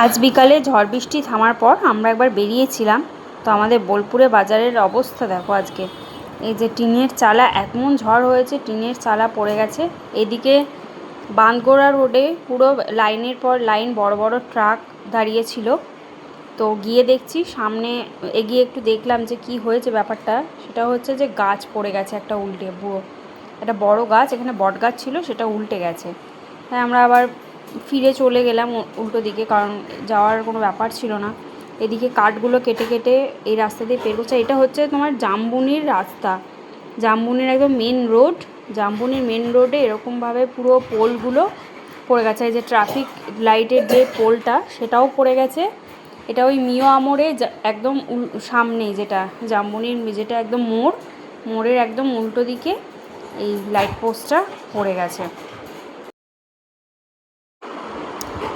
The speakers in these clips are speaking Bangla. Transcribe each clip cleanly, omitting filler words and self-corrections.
আজ বিকালে ঝড় বৃষ্টি থামার পর আমরা একবার বেরিয়েছিলাম। তো আমাদের বোলপুরে বাজারের অবস্থা দেখো আজকে। এই যে টিনের চালা, এমন ঝড় হয়েছে টিনের চালা পড়ে গেছে। এদিকে বাঁধগোড়া রোডে পুরো লাইনের পর লাইন বড় বড় ট্রাক দাঁড়িয়ে ছিল। তো গিয়ে দেখছি, সামনে এগিয়ে একটু দেখলাম যে কি হয়েছে ব্যাপারটা। সেটা হচ্ছে যে গাছ পড়ে গেছে একটা উল্টে, পুরো একটা বড় গাছ, এখানে বট গাছ ছিল, সেটা উল্টে গেছে। তাই আমরা আবার ফিরে চলে গেলাম উল্টো দিকে, কারণ যাওয়ার কোনো ব্যাপার ছিল না। এদিকে কাঠগুলো কেটে কেটে এই রাস্তা দিয়ে পেরোচ্ছে। এটা হচ্ছে তোমার জামবনির রাস্তা, জামবনির একদম মেন রোড। জামবনির মেন রোডে এরকমভাবে পুরো পোলগুলো পড়ে গেছে। এই যে ট্রাফিক লাইটের যে পোলটা, সেটাও পড়ে গেছে। এটা ওই মিও আমরে একদম সামনেই, যেটা জামবনির, যেটা একদম মোড়ের একদম উল্টো দিকে এই লাইট পোস্টটা পড়ে গেছে।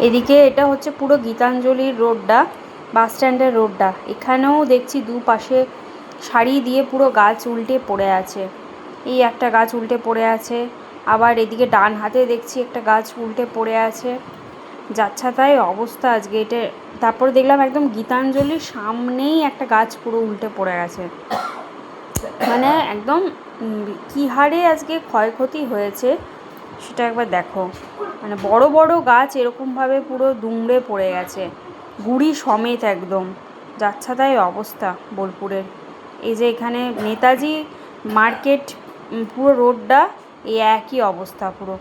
এদিকে এটা হচ্ছে পুরো গীতাঞ্জলির রোডটা, বাস স্ট্যান্ডের রোডটা। এখানেও দেখছি দুপাশে সারি দিয়ে পুরো গাছ উল্টে পড়ে আছে। এই একটা গাছ উল্টে পড়ে আছে, আবার এদিকে ডান হাতে দেখছি একটা গাছ উল্টে পড়ে আছে। যাচ্ছা তাই অবস্থা আজকে এটা। তারপরে দেখলাম একদম গীতাঞ্জলির সামনেই একটা গাছ পুরো উল্টে পড়ে গেছে। মানে একদম কী হারে আজকে ক্ষয়ক্ষতি হয়েছে সেটা একবার দেখো। মানে বড় বড় গাছ এরকমভাবে পুরো দুমড়ে পড়ে গেছে, গুড়ি সমেত একদম। যাচ্ছা তাই অবস্থা বোলপুরের। এই যে এখানে নেতাজি মার্কেট পুরো রোডটা এই একই অবস্থা পুরো,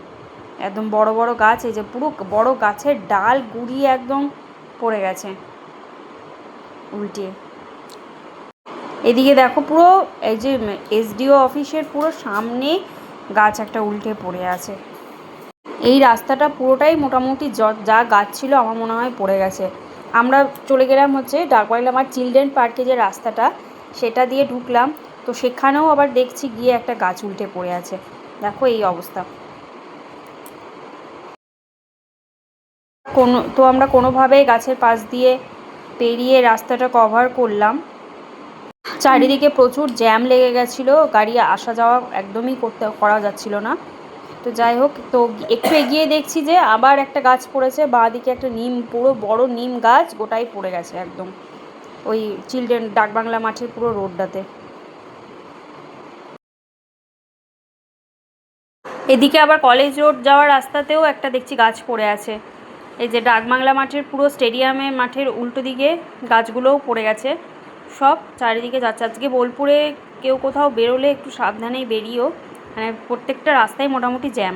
একদম বড় বড় গাছ। এই যে পুরো বড় গাছের ডাল গুড়ি একদম পড়ে গেছে উল্টে। এদিকে দেখো পুরো এই যে এসডিও অফিসের পুরো সামনে গাছ একটা উল্টে পড়ে আছে। এই রাস্তাটা পুরোটাই মোটামুটি যা গাছ ছিল আমার মনে হয় পড়ে গেছে। আমরা চলে গেলাম হচ্ছে ডাকবাংলা মাঠ চিলড্রেন পার্কে, যে রাস্তাটা সেটা দিয়ে ঢুকলাম। তো সেখানেও আবার দেখছি গিয়ে একটা গাছ উল্টে পড়ে আছে। দেখো এই অবস্থা। তো আমরা কোনোভাবেই গাছের পাশ দিয়ে পেরিয়ে রাস্তাটা কভার করলাম। চারিদিকে প্রচুর জ্যাম লেগে গেছিলো, গাড়ি আসা যাওয়া একদমই করা যাচ্ছিল না। তো যাই হোক, তো একটু এগিয়ে দেখছি যে আবার একটা গাছ পড়েছে, বাঁ দিকে একটা পুরো বড় নিম গাছ গোটাই পড়ে গেছে একদম ওই চিলড্রেন ডাকবাংলা মাঠের পুরো রোডটাতে। এদিকে আবার কলেজ রোড যাওয়ার রাস্তাতেও একটা দেখছি গাছ পড়ে আছে। এই যে ডাকবাংলা মাঠের পুরো স্টেডিয়ামে মাঠের উল্টো দিকে গাছগুলোও পড়ে গেছে সব। চারিদিকে যাচ্ছে। আজকে বোলপুরে কেউ কোথাও বেরোলে একটু সাবধানেই বেরিও, মানে প্রত্যেকটা রাস্তায় মোটামুটি জ্যাম।